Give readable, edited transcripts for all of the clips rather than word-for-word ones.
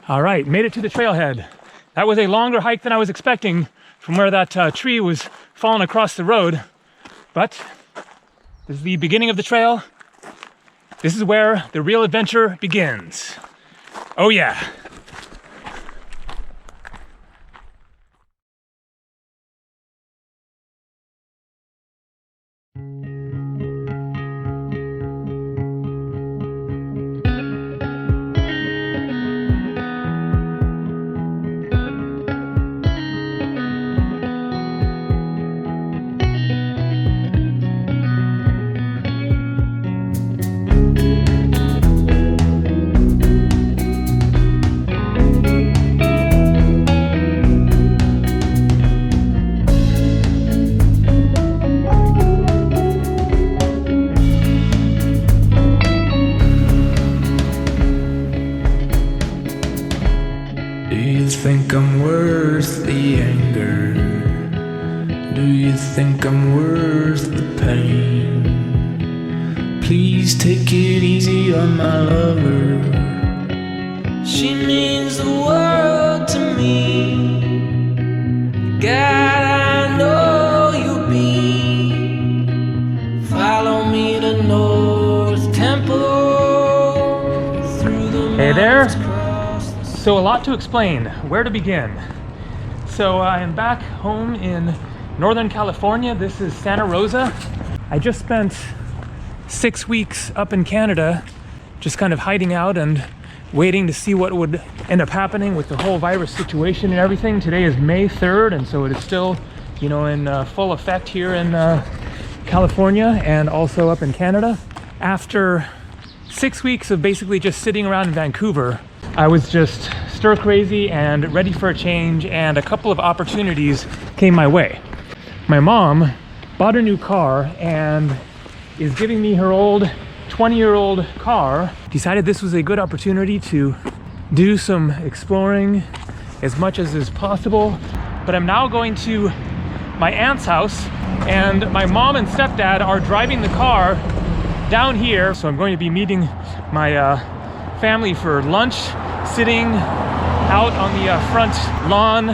All right, made it to the trailhead. That was a longer hike than I was expecting from where that tree was falling across the road. But this is the beginning of the trail. This is where the real adventure begins. Oh yeah. Think I'm worth the anger? Do you think I'm worth the pain? Please take it easy on my lover. She means the world to me. God, I know you'll be. Follow me to North Temple through the Hey there. mountains. So a lot to explain. Where to begin? So I am back home in Northern California. This is Santa Rosa. I just spent 6 weeks up in Canada, just kind of hiding out and waiting to see what would end up happening with the whole virus situation and everything. Today is May 3rd, and so it is still, you know, in full effect here in California and also up in Canada. After 6 weeks of basically just sitting around in Vancouver, I was just stir crazy and ready for a change, and a couple of opportunities came my way. My mom bought a new car and is giving me her old 20-year-old car. Decided this was a good opportunity to do some exploring as much as is possible. But I'm now going to my aunt's house, and my mom and stepdad are driving the car down here. So I'm going to be meeting my family for lunch, sitting out on the front lawn,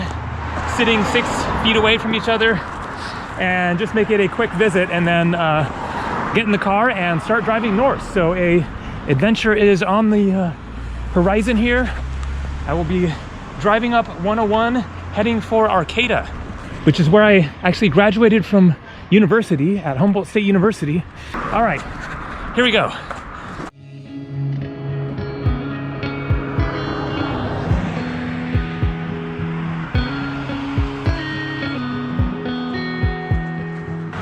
sitting 6 feet away from each other, and just make it a quick visit, and then get in the car and start driving north. So a adventure is on the horizon here. I will be driving up 101, heading for Arcata, which is where I actually graduated from university at Humboldt State University. All right, here we go.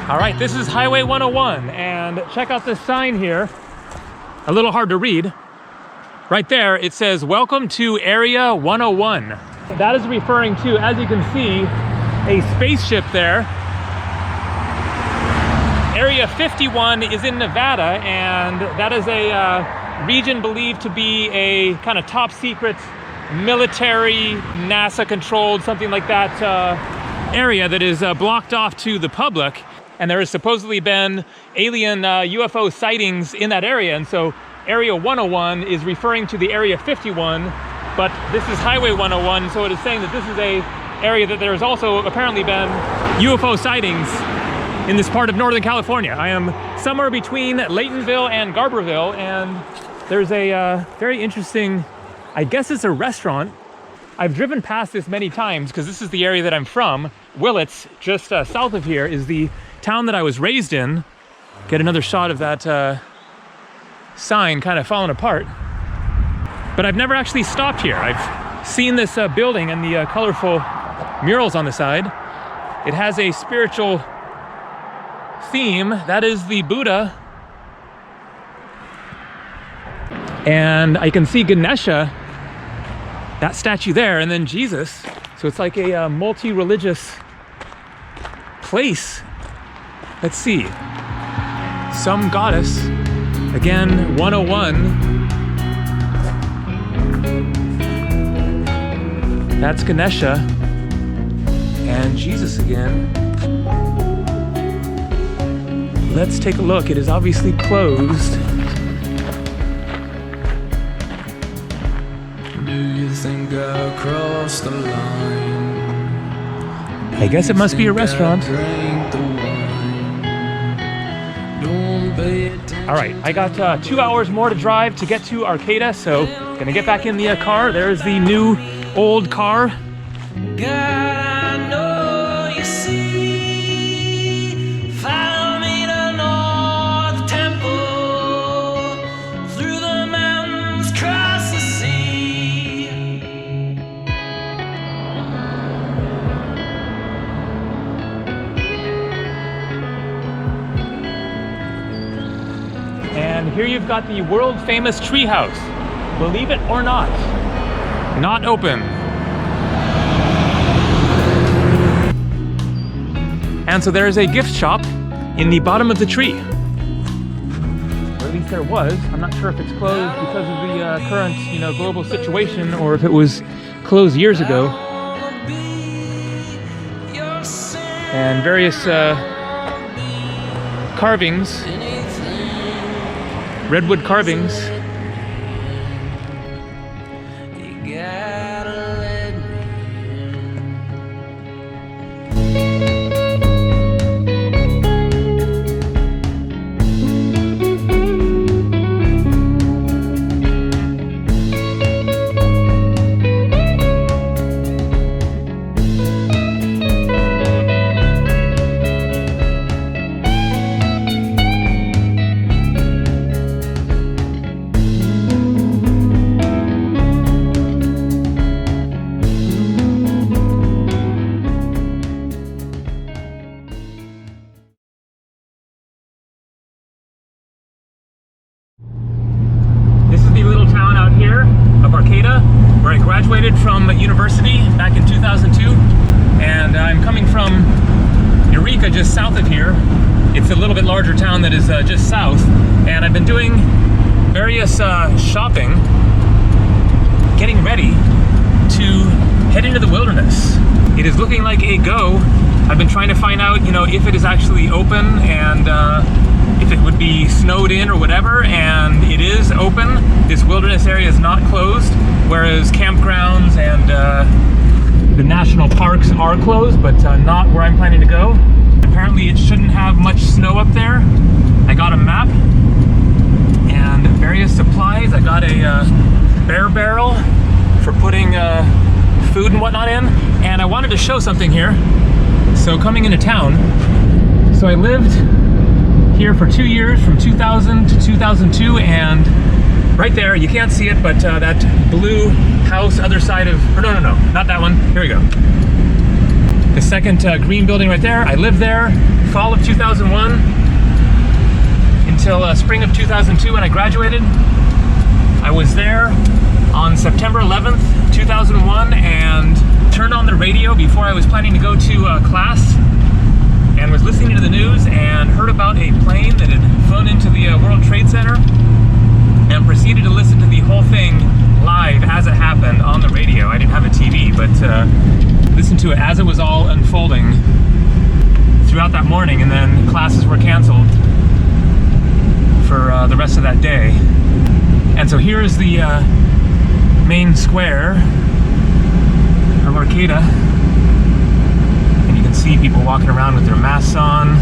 All right, this is Highway 101, and check out this sign here. A little hard to read. Right there, it says, "Welcome to Area 101." That is referring to, as you can see, a spaceship there. Area 51 is in Nevada, and that is a region believed to be a kind of top secret military, NASA-controlled, something like that, area that is blocked off to the public. And there has supposedly been alien UFO sightings in that area. And so Area 101 is referring to the Area 51, but this is Highway 101. So it is saying that this is a area that there has also apparently been UFO sightings in this part of Northern California. I am somewhere between Laytonville and Gabriel, and there's a very interesting, I guess it's a restaurant. I've driven past this many times because this is the area that I'm from. Willits, just south of here, is the town that I was raised in. Get another shot of that sign kind of falling apart. But I've never actually stopped here. I've seen this building and the colorful murals on the side. It has a spiritual theme. That is the Buddha. And I can see Ganesha, that statue there, and then Jesus. So it's like a multi-religious place. Let's see. Some goddess. Again, 101. That's Ganesha. And Jesus again. Let's take a look. It is obviously closed. Do you think I crossed the line. I guess it must be a restaurant. Drink the wine. Don't pay attention. All right, I got 2 hours more to drive to get to Arcata, so gonna get back in the car. There's the new old car. God, I know you see. Follow me to North Temple, through the mountains, cross the sea. And here you've got the world famous treehouse. Believe it or not, not open. And so there is a gift shop in the bottom of the tree. Or at least there was. I'm not sure if it's closed because of the current, global situation, or if it was closed years ago. And various carvings, redwood carvings. Where I graduated from university back in 2002, and I'm coming from Eureka, just south of here. It's a little bit larger town that is just south, and I've been doing various shopping, getting ready to head into the wilderness. It is looking like a go. I've been trying to find out, if it is actually open and if it would be snowed in or whatever, and it is open. This wilderness area is not closed, whereas campgrounds and the national parks are closed, but not where I'm planning to go. Apparently it shouldn't have much snow up there. I got a map and various supplies. I got a bear barrel for putting food and whatnot in, and I wanted to show something here. So coming into town, so I lived here for 2 years, from 2000 to 2002, and right there, you can't see it, but that blue house, other side of, or no, not that one, here we go. The second green building right there, I lived there fall of 2001 until spring of 2002 when I graduated. I was there on September 11th, 2001, and turned on the radio before I was planning to go to class, and was listening to the news and heard about a plane that had flown into the World Trade Center, and proceeded to listen to the whole thing live as it happened on the radio. I didn't have a TV, but listened to it as it was all unfolding throughout that morning, and then classes were canceled for the rest of that day. And so here is the main square of Arcata, and you can see people walking around with their masks on.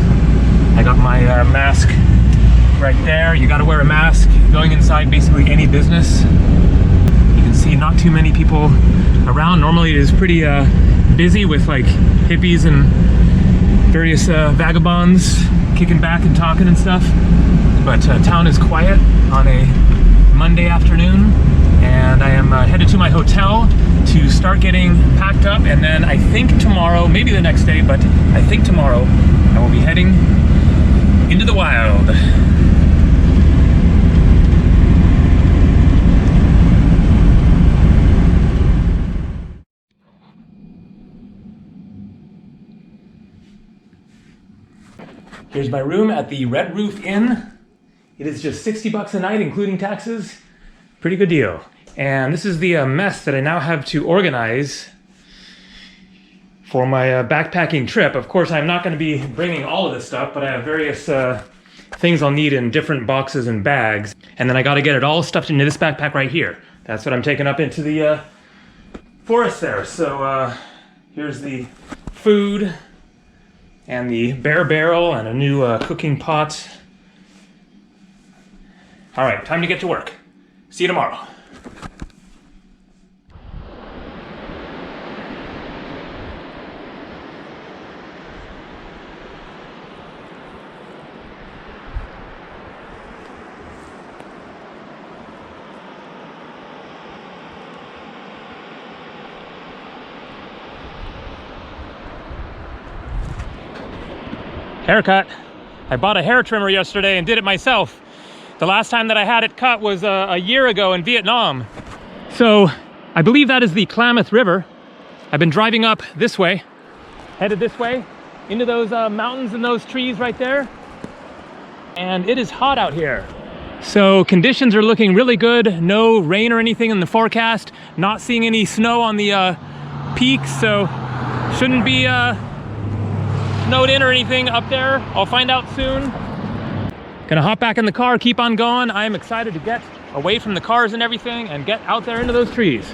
I got my mask right there. You got to wear a mask going inside basically any business. You can see not too many people around. Normally it is pretty busy with like hippies and various vagabonds kicking back and talking and stuff, but town is quiet on a Monday afternoon, and I am headed to my hotel to start getting packed up, and then I think tomorrow, maybe the next day, but I think tomorrow I will be heading into the wild. Here's my room at the Red Roof Inn. It is just $60 a night, including taxes. Pretty good deal. And this is the mess that I now have to organize for my backpacking trip. Of course, I'm not going to be bringing all of this stuff, but I have various things I'll need in different boxes and bags. And then I got to get it all stuffed into this backpack right here. That's what I'm taking up into the forest there. So here's the food and the bare barrel and a new cooking pot. All right, time to get to work. See you tomorrow. Haircut. I bought a hair trimmer yesterday and did it myself. The last time that I had it cut was a year ago in Vietnam. So I believe that is the Klamath River. I've been driving up this way, headed this way, into those mountains and those trees right there. And it is hot out here. So conditions are looking really good. No rain or anything in the forecast. Not seeing any snow on the peaks, so shouldn't be snowed in or anything up there. I'll find out soon. Gonna hop back in the car, keep on going. I am excited to get away from the cars and everything and get out there into those trees.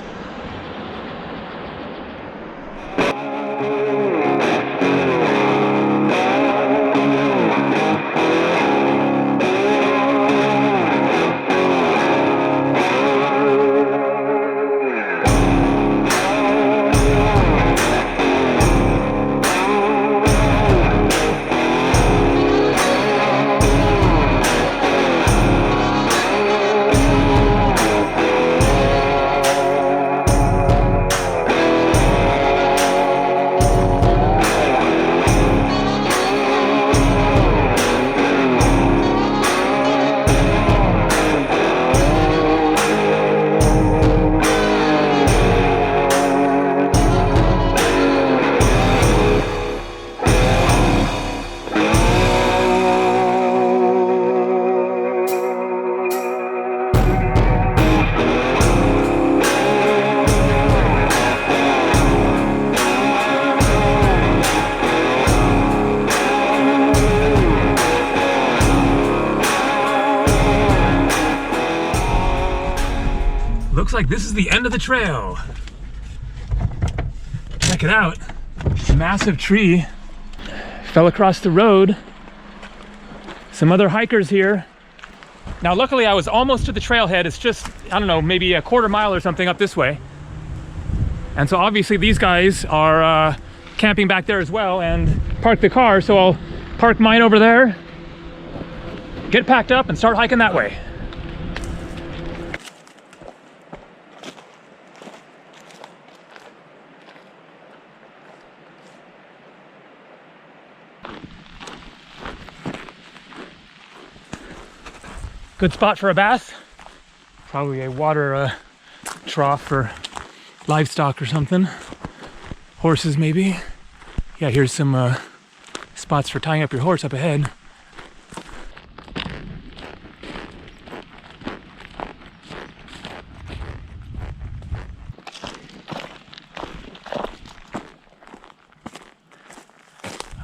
Looks like this is the end of the trail. Check it out. Massive tree fell across the road. Some other hikers here. Now luckily I was almost to the trailhead. It's just, I don't know, maybe a quarter mile or something up this way. And so obviously these guys are camping back there as well and parked the car. So I'll park mine over there, get packed up and start hiking that way. Good spot for a bath. Probably a water trough for livestock or something. Horses maybe. Yeah, here's some spots for tying up your horse up ahead.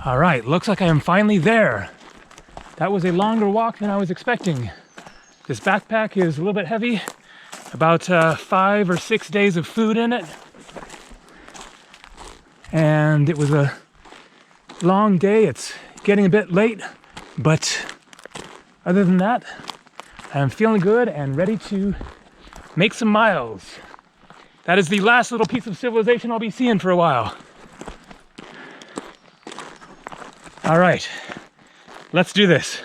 All right, looks like I am finally there. That was a longer walk than I was expecting. This backpack is a little bit heavy, about 5 or 6 days of food in it. And it was a long day. It's getting a bit late, but other than that, I'm feeling good and ready to make some miles. That is the last little piece of civilization I'll be seeing for a while. All right, let's do this.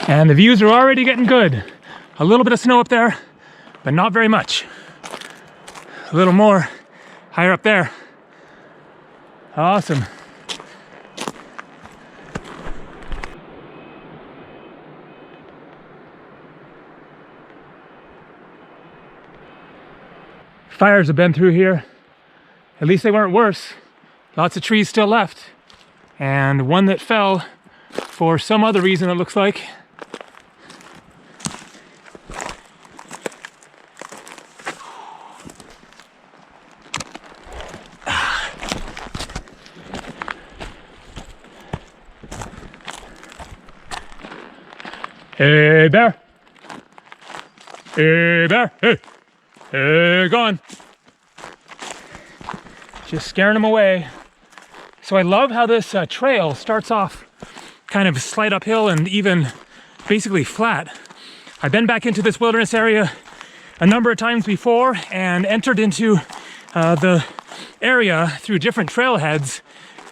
And the views are already getting good. A little bit of snow up there, but not very much. A little more higher up there. Awesome. Fires have been through here. At least they weren't worse. Lots of trees still left. And one that fell for some other reason, it looks like. Hey, bear. Hey, bear, hey, hey, gone. Just scaring them away. So I love how this trail starts off kind of slight uphill and even basically flat. I've been back into this wilderness area a number of times before and entered into the area through different trailheads,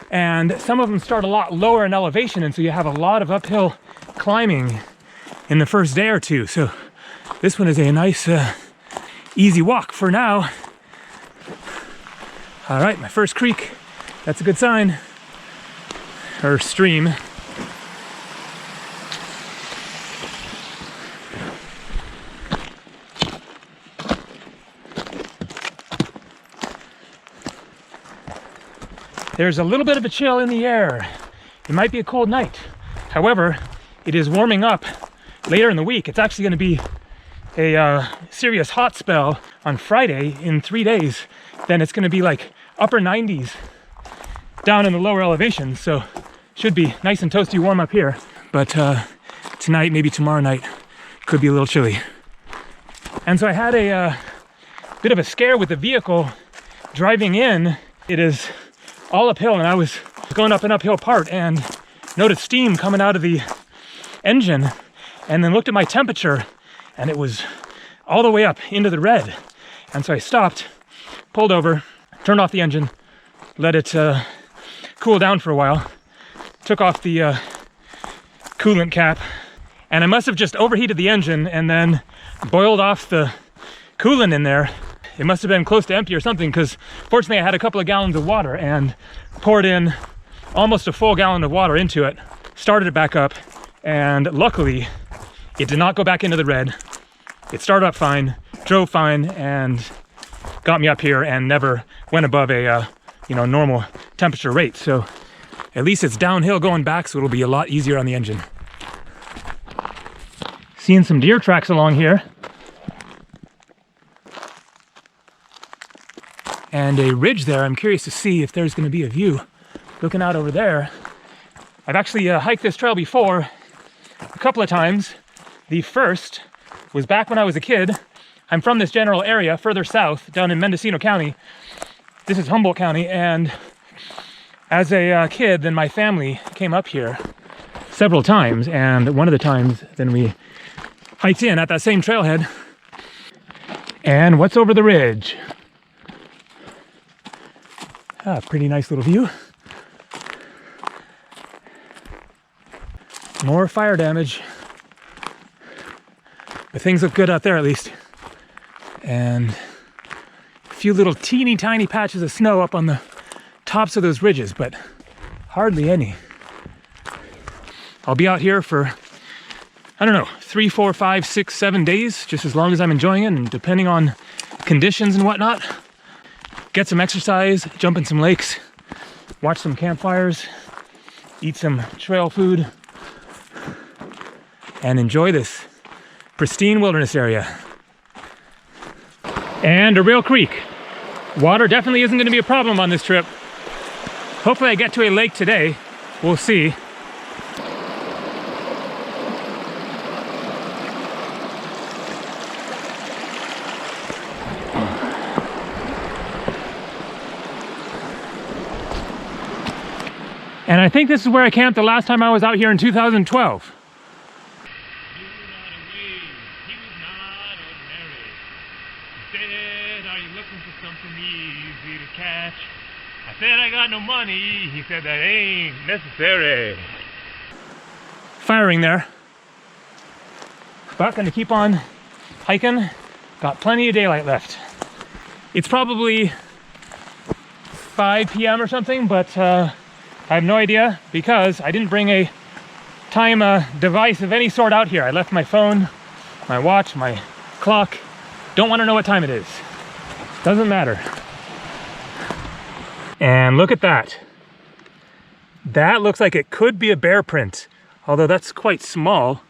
and some of them start a lot lower in elevation, and so you have a lot of uphill climbing in the first day or two. So this one is a nice easy walk for now. All right, my first creek, that's a good sign, or stream. There's a little bit of a chill in the air. It might be a cold night. However, it is warming up later in the week. It's actually going to be a serious hot spell on Friday in 3 days. Then it's going to be like upper 90s down in the lower elevations. So should be nice and toasty warm up here. But tonight, maybe tomorrow night, could be a little chilly. And so I had a bit of a scare with the vehicle driving in. It is all uphill, and I was going up an uphill part and noticed steam coming out of the engine, and then looked at my temperature, and it was all the way up into the red. And so I stopped, pulled over, turned off the engine, let it cool down for a while, took off the coolant cap, and I must have just overheated the engine and then boiled off the coolant in there. It must have been close to empty or something, because fortunately I had a couple of gallons of water and poured in almost a full gallon of water into it, started it back up, and luckily it did not go back into the red. It started up fine, drove fine, and got me up here and never went above a normal temperature rate. So at least it's downhill going back, so it'll be a lot easier on the engine. Seeing some deer tracks along here. And a ridge there. I'm curious to see if there's going to be a view looking out over there. I've actually hiked this trail before a couple of times. The first was back when I was a kid. I'm from this general area further south, down in Mendocino County. This is Humboldt County, and as a kid, then my family came up here several times, and one of the times then we hiked in at that same trailhead. And what's over the ridge? Ah, pretty nice little view. More fire damage. But things look good out there at least. And a few little teeny tiny patches of snow up on the tops of those ridges, but hardly any. I'll be out here for, I don't know, 3, 4, 5, 6, 7 days, just as long as I'm enjoying it, and depending on conditions and whatnot. Get some exercise, jump in some lakes, watch some campfires, eat some trail food, and enjoy this pristine wilderness area. And a real creek. Water definitely isn't going to be a problem on this trip. Hopefully I get to a lake today. We'll see. And I think this is where I camped the last time I was out here in 2012. I said I got no money. He said that ain't necessary. Firing there. But gonna keep on hiking. Got plenty of daylight left. It's probably 5 p.m. or something, but I have no idea because I didn't bring a time device of any sort out here. I left my phone, my watch, my clock. Don't want to know what time it is. Doesn't matter. And look at that. That looks like it could be a bear print, although that's quite small.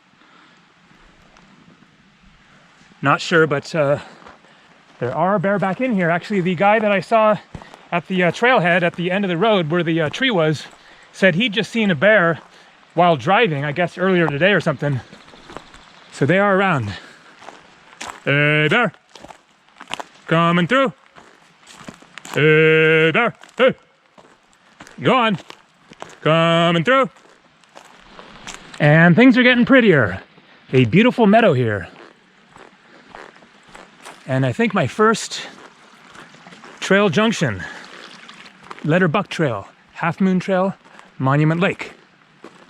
Not sure, but there are bear back in here. Actually, the guy that I saw at the trailhead at the end of the road where the tree was said he'd just seen a bear while driving, I guess earlier today or something. So they are around. Hey there. Coming through. Hey there. Hey. Go on. Coming through. And things are getting prettier. A beautiful meadow here. And I think my first trail junction. Letterbuck Trail, Half Moon Trail, Monument Lake.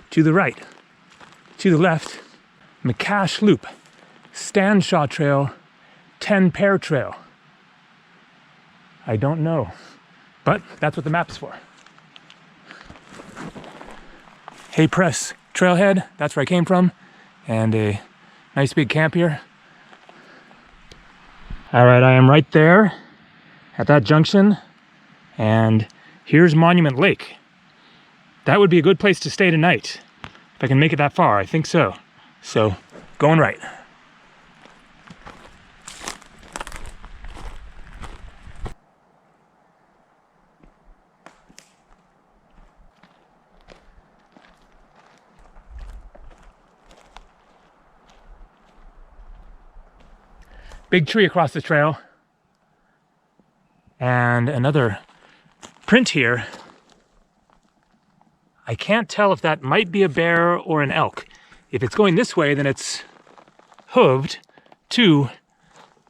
To the right. To the left, McCash Loop, Stanshaw Trail, 10 Pear Trail. I don't know, but that's what the map's for. Hay Press Trailhead, that's where I came from, and a nice big camp here. All right, I am right there at that junction, and here's Monument Lake. That would be a good place to stay tonight. If I can make it that far, I think so. So, going right. Big tree across the trail. And another print here. I can't tell if that might be a bear or an elk. If it's going this way, then it's hooved. 2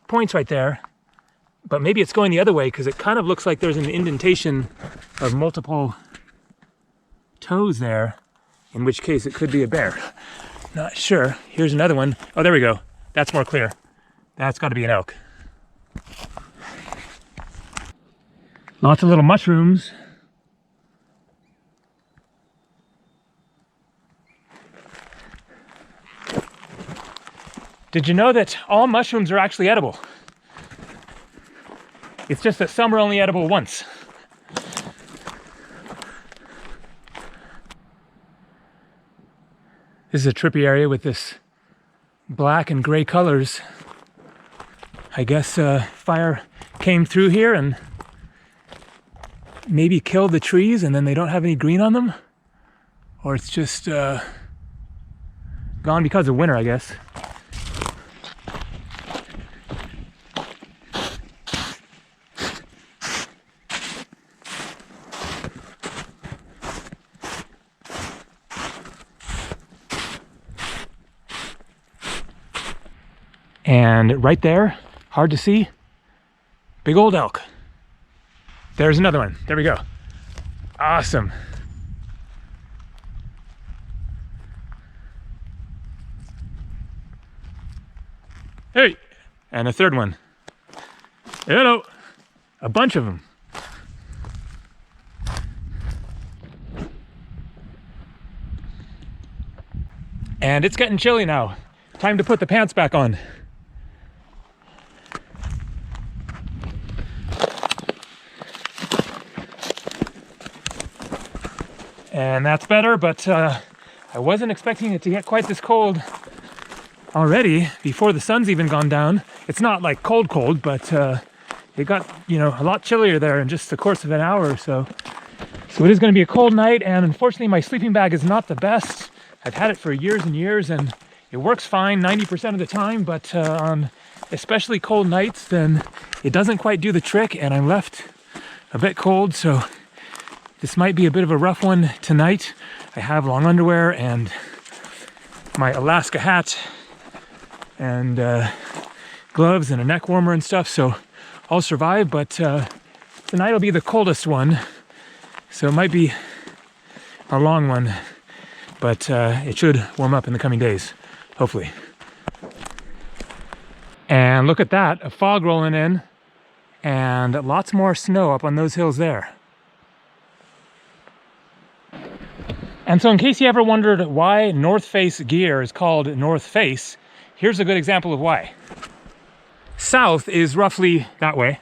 points right there. But maybe it's going the other way because it kind of looks like there's an indentation of multiple toes there, in which case it could be a bear. Not sure. Here's another one. Oh, there we go. That's more clear. That's got to be an elk. Lots of little mushrooms. Did you know that all mushrooms are actually edible? It's just that some are only edible once. This is a trippy area with this black and gray colors. I guess fire came through here and maybe killed the trees and then they don't have any green on them. Or it's just gone because of winter, I guess. And right there, hard to see, big old elk. There's another one. There we go. Awesome. Hey, and a third one. Hello. A bunch of them. And it's getting chilly now. Time to put the pants back on. And that's better, but I wasn't expecting it to get quite this cold already before the sun's even gone down. It's not like cold, but it got, you know, a lot chillier there in just the course of an hour or so. So it is going to be a cold night, and unfortunately my sleeping bag is not the best. I've had it for years and years, and it works fine 90% of the time, but on especially cold nights, then it doesn't quite do the trick, and I'm left a bit cold, so this might be a bit of a rough one tonight. I have long underwear and my Alaska hat and gloves and a neck warmer and stuff, so I'll survive, but tonight will be the coldest one, so it might be a long one, but it should warm up in the coming days, hopefully. And look at that, a fog rolling in and lots more snow up on those hills there. And so in case you ever wondered why North Face gear is called North Face, here's a good example of why. South is roughly that way.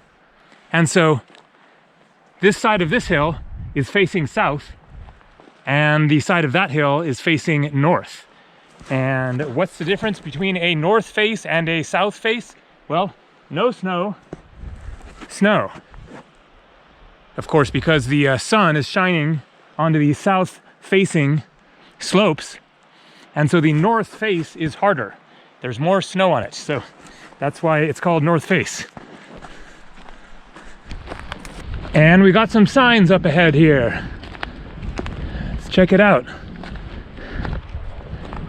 And so this side of this hill is facing south, and the side of that hill is facing north. And what's the difference between a north face and a south face? Well, no snow, snow. Of course, because the sun is shining onto the south facing slopes, and so the north face is harder. There's more snow on it, so That's why it's called North Face. And we got some signs up ahead here. Let's check it out.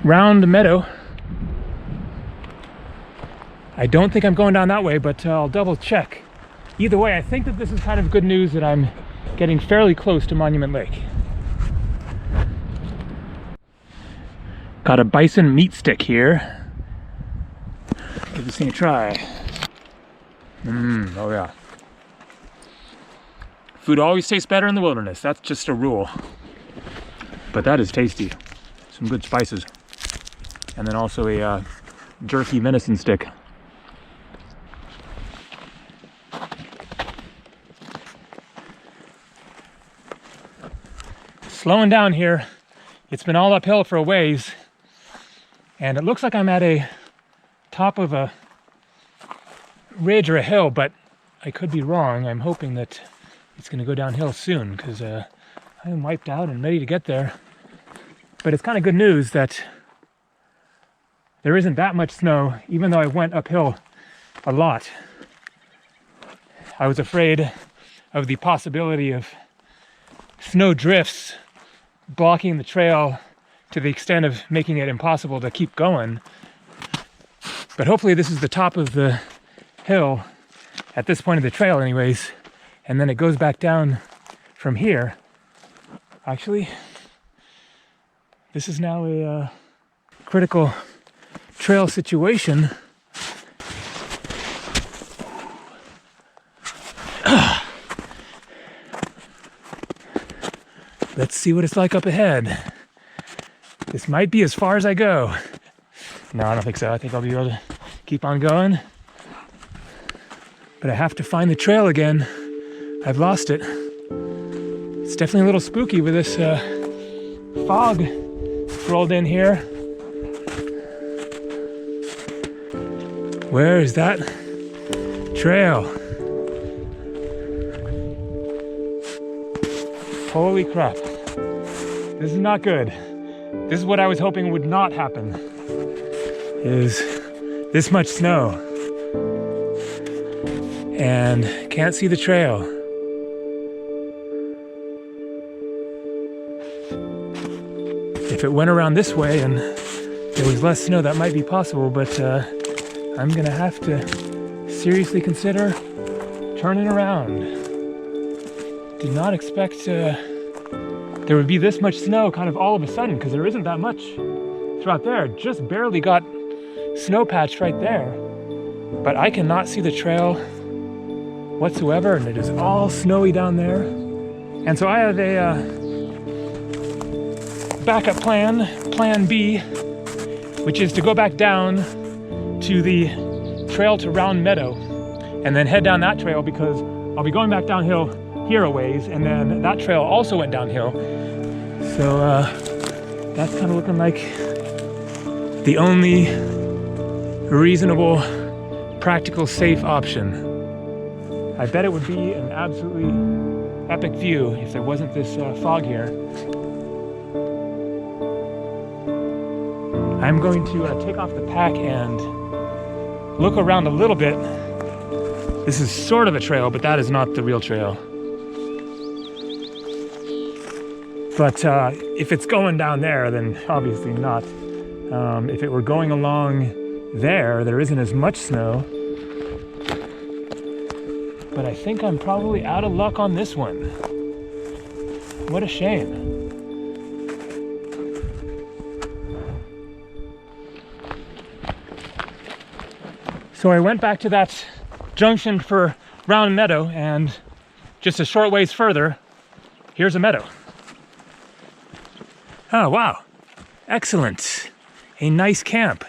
Round Meadow. I don't think I'm going down that way, but I'll double check. Either way, I think that this is kind of good news that I'm getting fairly close to Monument Lake. Got a bison meat stick here. Give this thing a try. Oh yeah. Food always tastes better in the wilderness. That's just a rule. But that is tasty. Some good spices. And then also a jerky venison stick. Slowing down here. It's been all uphill for a ways. And it looks like I'm at a top of a ridge or a hill, but I could be wrong. I'm hoping that it's going to go downhill soon because I am wiped out and ready to get there. But it's kind of good news that there isn't that much snow, even though I went uphill a lot. I was afraid of the possibility of snow drifts blocking the trail to the extent of making it impossible to keep going. But hopefully this is the top of the hill at this point of the trail anyways, and then it goes back down from here. Actually, this is now a critical trail situation. Let's see what it's like up ahead. This might be as far as I go. No, I don't think so. I think I'll be able to keep on going. But I have to find the trail again. I've lost it. It's definitely a little spooky with this fog rolled in here. Where is that trail? Holy crap. This is not good. This is what I was hoping would not happen. Is this much snow. And can't see the trail. If it went around this way and there was less snow, that might be possible, but I'm gonna have to seriously consider turning around. Did not expect there would be this much snow kind of all of a sudden, because there isn't that much throughout there. Just barely got snow patched right there. But I cannot see the trail whatsoever, and it is all snowy down there. And so I have a backup plan, plan B, which is to go back down to the trail to Round Meadow and then head down that trail, because I'll be going back downhill here a ways, and then that trail also went downhill. So that's kind of looking like the only reasonable, practical, safe option. I bet it would be an absolutely epic view if there wasn't this fog here. I'm going to take off the pack and look around a little bit. This is sort of a trail, but that is not the real trail. But if it's going down there, then obviously not. If it were going along there, there isn't as much snow. But I think I'm probably out of luck on this one. What a shame. So I went back to that junction for Round Meadow, and just a short ways further, here's a meadow. Oh, wow. Excellent. A nice camp.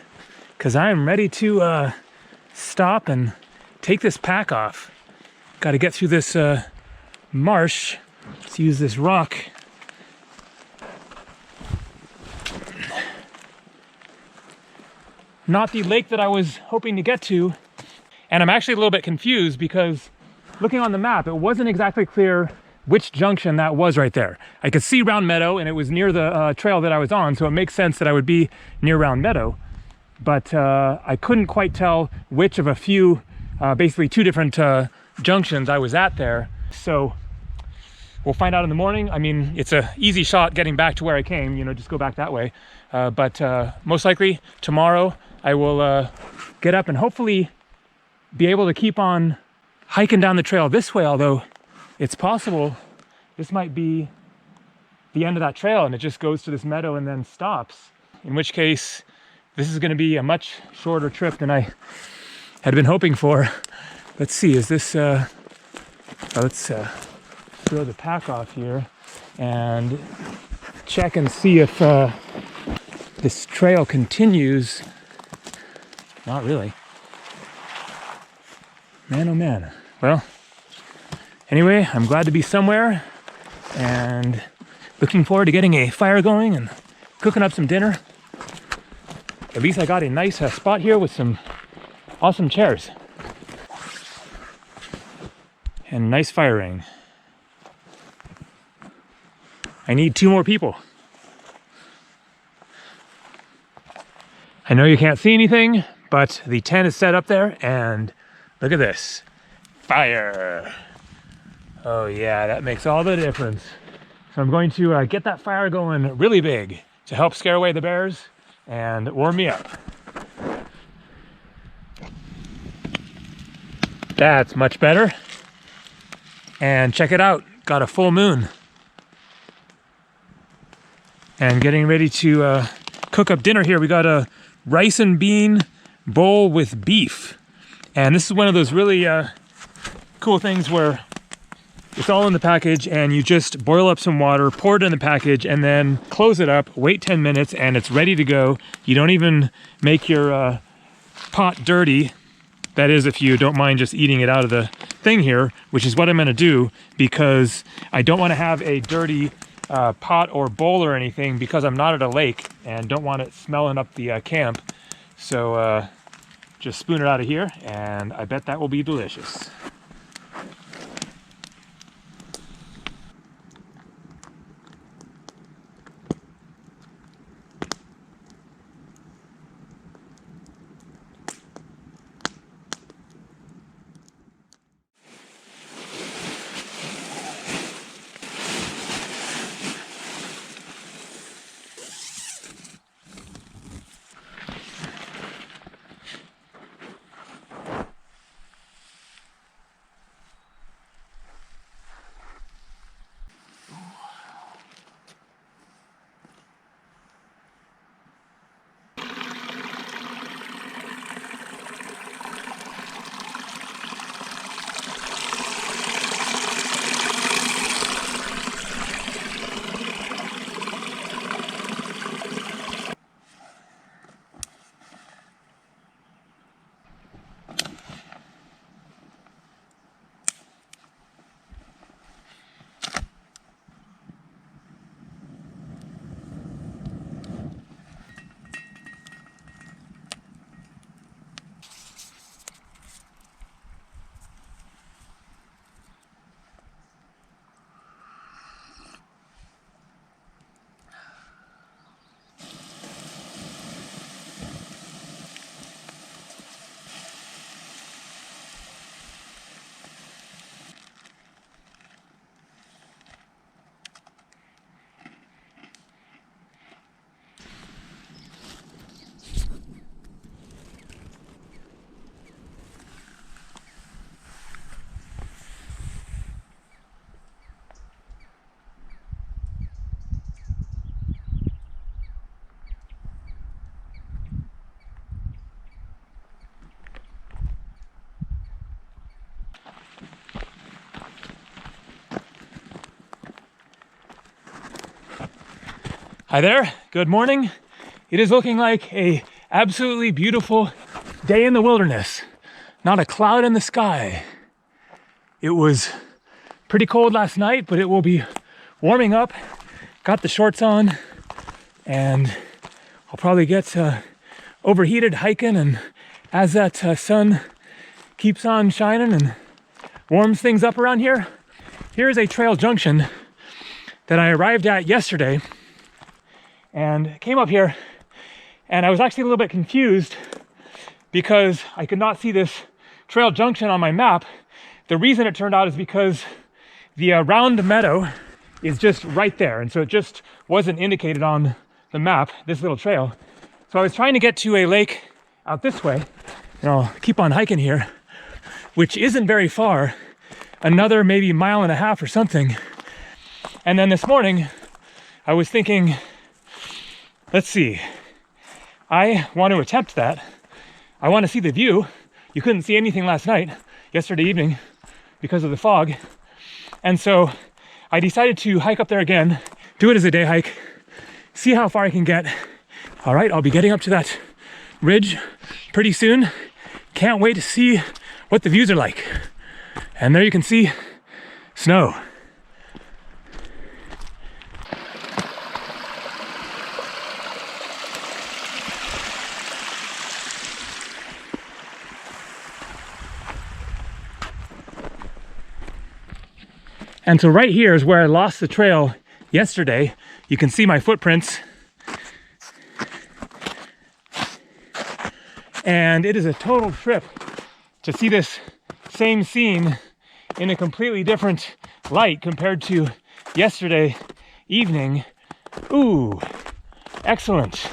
Because I'm ready to stop and take this pack off. Got to get through this marsh. Let's use this rock. Not the lake that I was hoping to get to. And I'm actually a little bit confused because looking on the map, it wasn't exactly clear which junction that was right there. I could see Round Meadow, and it was near the trail that I was on, so it makes sense that I would be near Round Meadow. but I couldn't quite tell which of a few, basically two different junctions I was at there. So we'll find out in the morning. I mean, it's a easy shot getting back to where I came, you know, just go back that way. But most likely tomorrow I will get up and hopefully be able to keep on hiking down the trail this way, although it's possible this might be the end of that trail and it just goes to this meadow and then stops. In which case, this is going to be a much shorter trip than I had been hoping for. Let's see, is this, let's throw the pack off here and check and see if this trail continues. Not really. Man, oh man. Well, anyway, I'm glad to be somewhere and looking forward to getting a fire going and cooking up some dinner. At least I got a nice spot here with some awesome chairs and nice fire ring. I need 2 more people. I know you can't see anything, but the tent is set up there and look at this. Fire. Oh yeah, that makes all the difference. So I'm going to get that fire going really big to help scare away the bears and warm me up. That's much better. And check it out, got a full moon. And getting ready to cook up dinner here. We got a rice and bean bowl with beef. And this is one of those really cool things where it's all in the package and you just boil up some water, pour it in the package, and then close it up, wait 10 minutes, and it's ready to go. You don't even make your pot dirty. That is, if you don't mind just eating it out of the thing here, which is what I'm gonna do because I don't wanna have a dirty pot or bowl or anything because I'm not at a lake and don't want it smelling up the camp. So just spoon it out of here and I bet that will be delicious. Hi there, good morning. It is looking like a absolutely beautiful day in the wilderness. Not a cloud in the sky. It was pretty cold last night, but it will be warming up. Got the shorts on and I'll probably get overheated hiking, and as that sun keeps on shining and warms things up around here, here's a trail junction that I arrived at yesterday and came up here And I was actually a little bit confused because I could not see this trail junction on my map. The reason it turned out is because the round meadow is just right there. And so it just wasn't indicated on the map, this little trail. So I was trying to get to a lake out this way, and I'll keep on hiking here, which isn't very far, another maybe mile and a half or something. And then this morning, I was thinking, let's see, I want to attempt that. I want to see the view. You couldn't see anything last night, yesterday evening, because of the fog. And so I decided to hike up there again, do it as a day hike, see how far I can get. All right, I'll be getting up to that ridge pretty soon. Can't wait to see what the views are like. And there you can see snow. And so right here is where I lost the trail yesterday. You can see my footprints. And it is a total trip to see this same scene in a completely different light compared to yesterday evening. Ooh, excellent.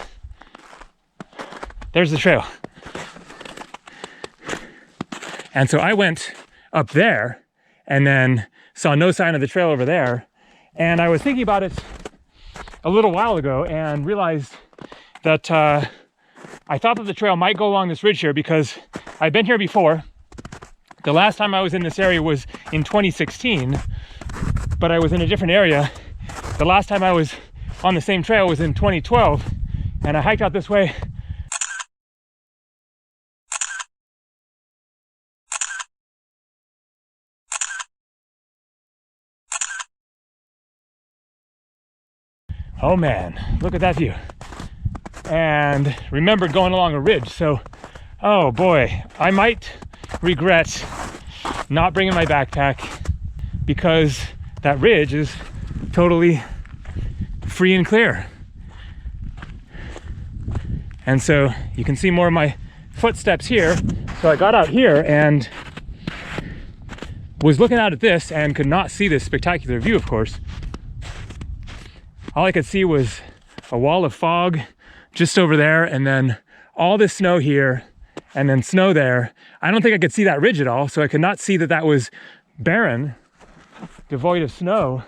There's the trail. And so I went up there and then saw no sign of the trail over there. And I was thinking about it a little while ago and realized that I thought that the trail might go along this ridge here because I've been here before. The last time I was in this area was in 2016, but I was in a different area. The last time I was on the same trail was in 2012, and I hiked out this way. Oh man, look at that view. And remembered going along a ridge. So, oh boy, I might regret not bringing my backpack because that ridge is totally free and clear. And so you can see more of my footsteps here. So I got out here and was looking out at this and could not see this spectacular view, of course. All I could see was a wall of fog just over there, and then all this snow here, and then snow there. I don't think I could see that ridge at all, so I could not see that that was barren, devoid of snow.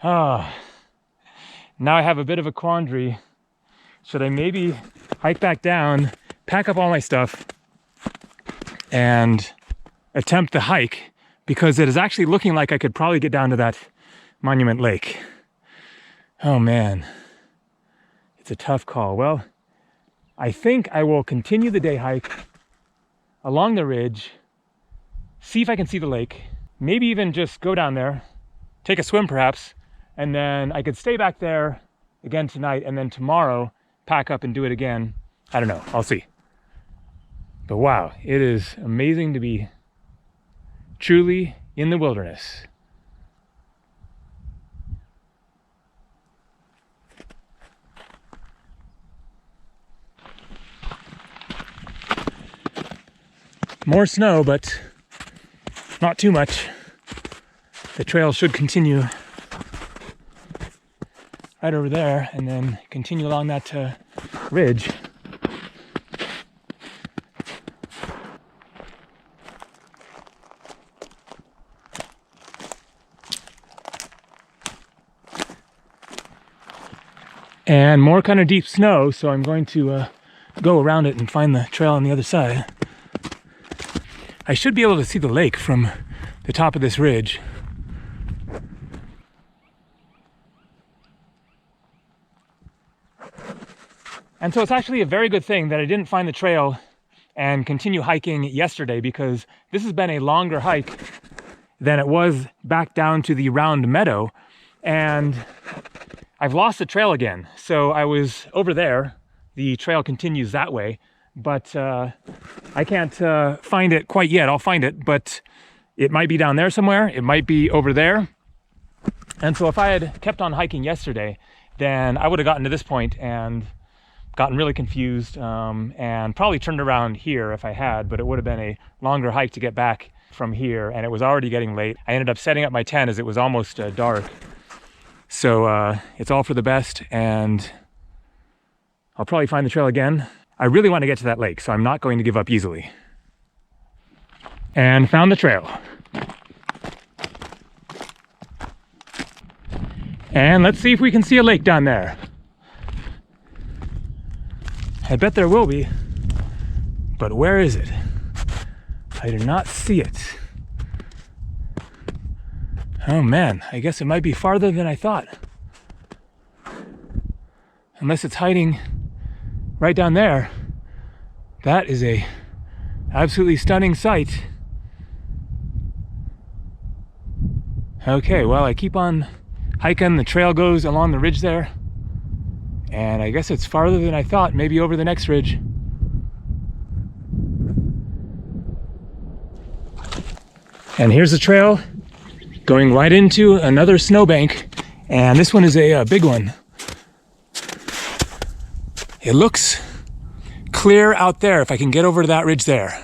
Now I have a bit of a quandary. Should I maybe hike back down, pack up all my stuff, and attempt the hike? Because it is actually looking like I could probably get down to that Monument Lake. Oh man, it's a tough call. Well, I think I will continue the day hike along the ridge, see if I can see the lake, maybe even just go down there, take a swim perhaps, and then I could stay back there again tonight, and then tomorrow pack up and do it again. I don't know, I'll see. But wow, it is amazing to be truly in the wilderness. More snow, but not too much. The trail should continue right over there and then continue along that ridge. And more kind of deep snow, so I'm going to go around it and find the trail on the other side. I should be able to see the lake from the top of this ridge. And so it's actually a very good thing that I didn't find the trail and continue hiking yesterday, because this has been a longer hike than it was back down to the round meadow, and I've lost the trail again. So I was over there, the trail continues that way, but I can't find it quite yet. I'll find it, but it might be down there somewhere. It might be over there. And so if I had kept on hiking yesterday, then I would have gotten to this point and gotten really confused, and probably turned around here if I had, but it would have been a longer hike to get back from here, and it was already getting late. I ended up setting up my tent as it was almost dark. So it's all for the best, and I'll probably find the trail again. I really want to get to that lake, so I'm not going to give up easily. And found the trail. And let's see if we can see a lake down there. I bet there will be, but where is it? I do not see it. Oh man, I guess it might be farther than I thought. Unless it's hiding right down there. That is a absolutely stunning sight. Okay, well, I keep on hiking. The trail goes along the ridge there. And I guess it's farther than I thought, maybe over the next ridge. And here's the trail going right into another snowbank, and this one is a big one. It looks clear out there if I can get over to that ridge there.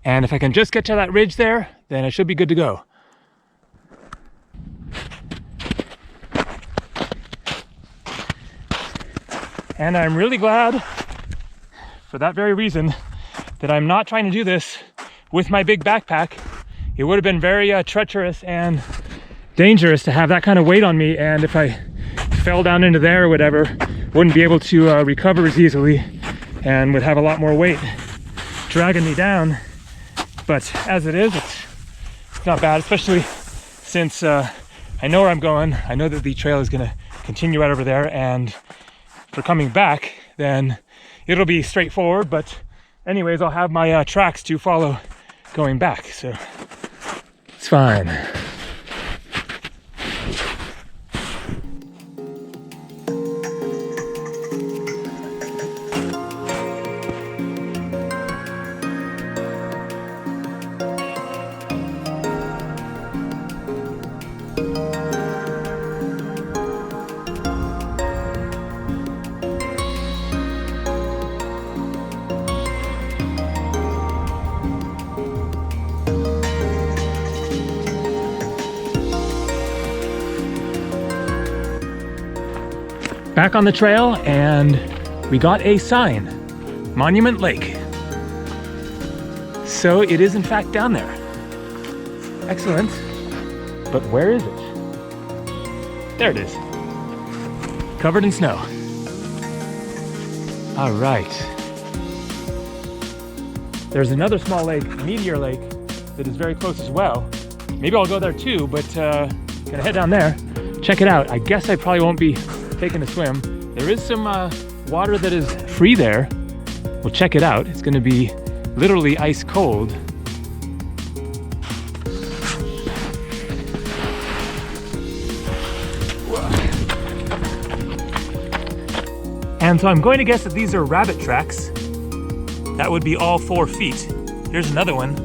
And if I can just get to that ridge there, then it should be good to go. And I'm really glad, for that very reason, that I'm not trying to do this with my big backpack. It would have been very treacherous and dangerous to have that kind of weight on me, and if I fell down into there or whatever, wouldn't be able to recover as easily and would have a lot more weight dragging me down. But as it is, it's not bad, especially since I know where I'm going. I know that the trail is going to continue right over there, and for coming back, then it'll be straightforward. But anyways, I'll have my tracks to follow going back, so it's fine. Back on the trail, and we got a sign, Monument Lake. So it is in fact down there. Excellent. But where is it? There it is. Covered in snow. All right. There's another small lake, Meteor Lake, that is very close as well. Maybe I'll go there too, but gonna head down there, check it out. I guess I probably won't be taking a swim. There is some water that is free there. We'll check it out. It's going to be literally ice cold. And so I'm going to guess that these are rabbit tracks. That would be all 4 feet. Here's another one.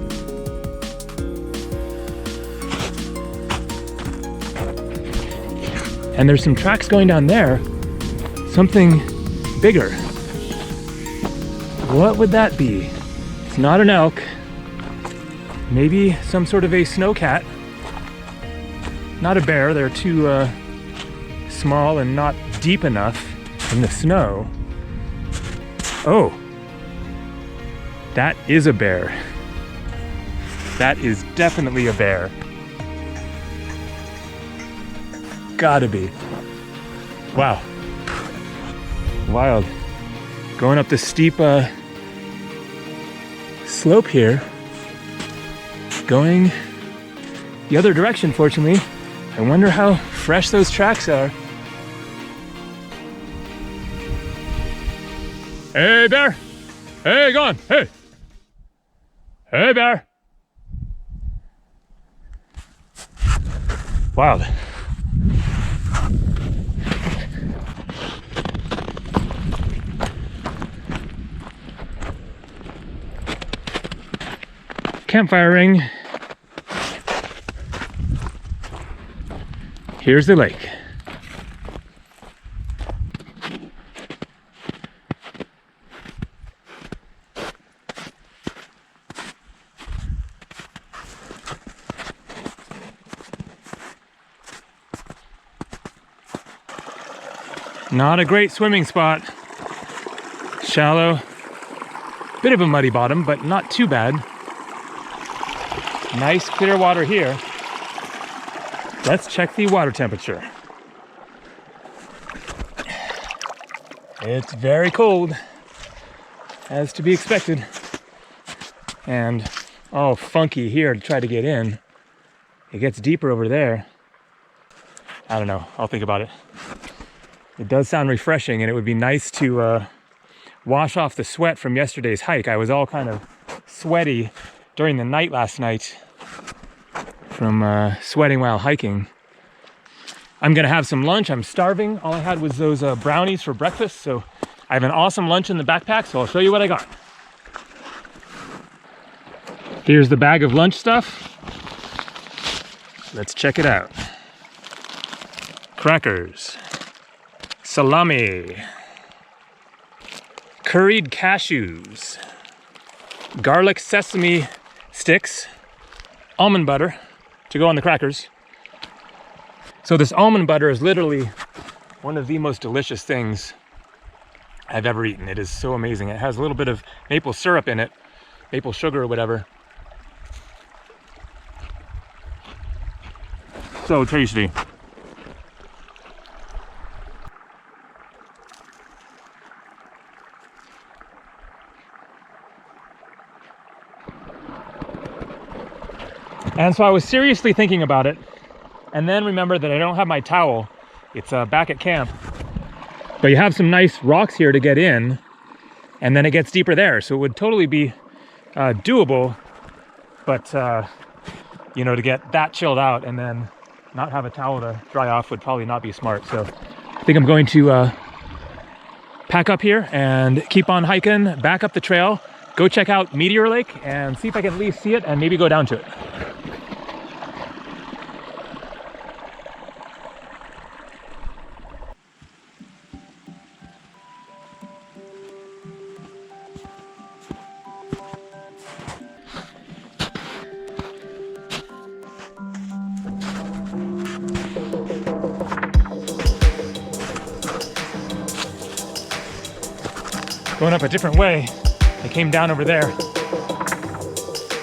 And there's some tracks going down there. Something bigger. What would that be? It's not an elk. Maybe some sort of a snowcat. Not a bear. They're too small and not deep enough in the snow. Oh, that is a bear. That is definitely a bear. Gotta be. Wow. Wild. Going up this steep slope here. Going the other direction, fortunately. I wonder how fresh those tracks are. Hey, bear! Hey, go on! Hey! Hey, bear! Wild. campfire ring. Here's the lake. Not a great swimming spot. Shallow. Bit of a muddy bottom, but not too bad. Nice clear water here. Let's check the water temperature. It's very cold, as to be expected. And all funky here to try to get in. It gets deeper over there. I don't know, I'll think about it. It does sound refreshing, and it would be nice to wash off the sweat from yesterday's hike. I was all kind of sweaty during the night last night from sweating while hiking. I'm gonna have some lunch. I'm starving. All I had was those brownies for breakfast, so I have an awesome lunch in the backpack, so I'll show you what I got. Here's the bag of lunch stuff. Let's check it out. Crackers. Salami, curried cashews, garlic sesame sticks, almond butter to go on the crackers. So this almond butter is literally one of the most delicious things I've ever eaten. It is so amazing. It has a little bit of maple syrup in it, maple sugar or whatever. So tasty. And so I was seriously thinking about it, and then remembered that I don't have my towel. It's back at camp. But you have some nice rocks here to get in, and then it gets deeper there. So it would totally be doable, but you know, to get that chilled out and then not have a towel to dry off would probably not be smart. So I think I'm going to pack up here and keep on hiking back up the trail, go check out Meteor Lake and see if I can at least see it and maybe go down to it. Going up a different way. I came down over there.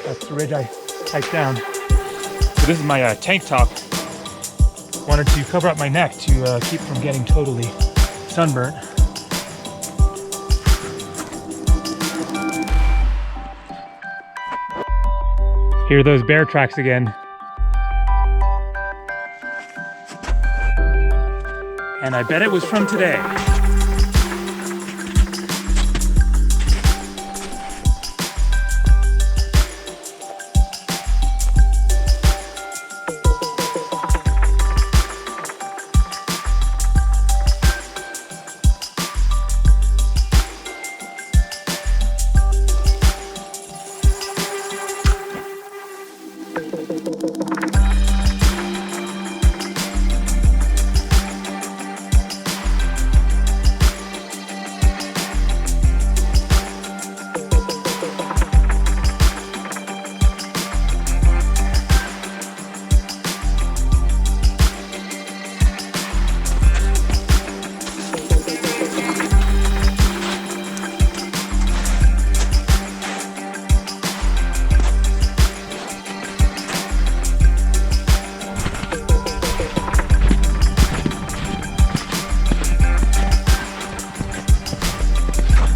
That's the ridge I hiked down. So this is my tank top. Wanted to cover up my neck to keep from getting totally sunburnt. Here are those bear tracks again. And I bet it was from today.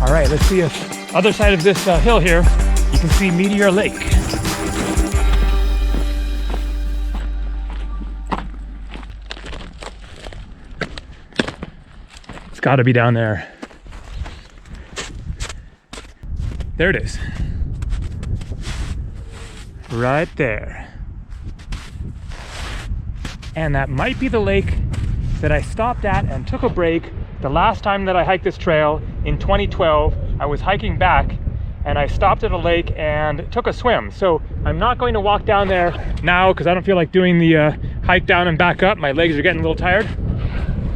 All right, let's see if other side of this hill here, you can see Meteor Lake. It's got to be down there. There it is. Right there. And that might be the lake that I stopped at and took a break the last time that I hiked this trail in 2012. I was hiking back and I stopped at a lake and took a swim. So I'm not going to walk down there now because I don't feel like doing the hike down and back up. My legs are getting a little tired.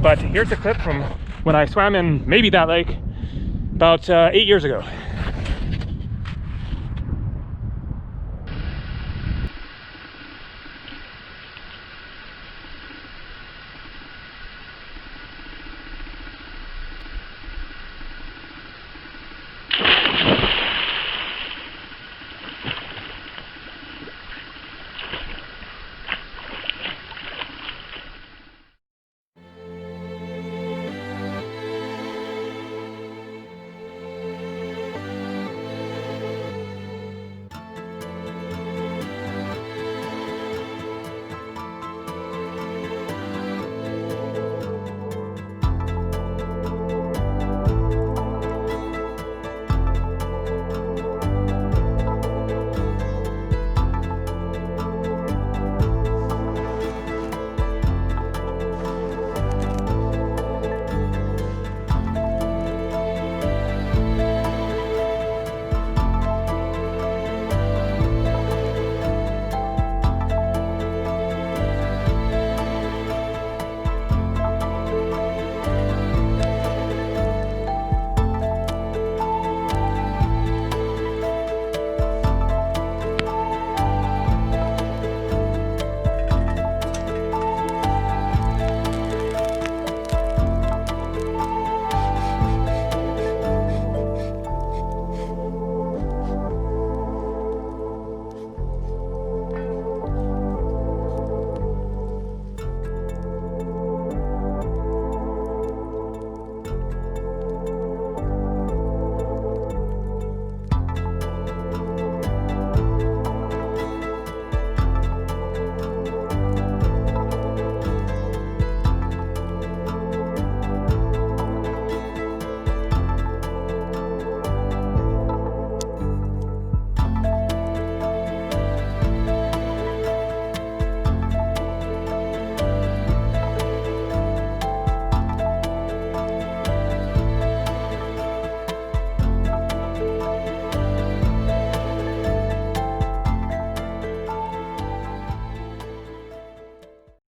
But here's a clip from when I swam in maybe that lake about 8 years ago.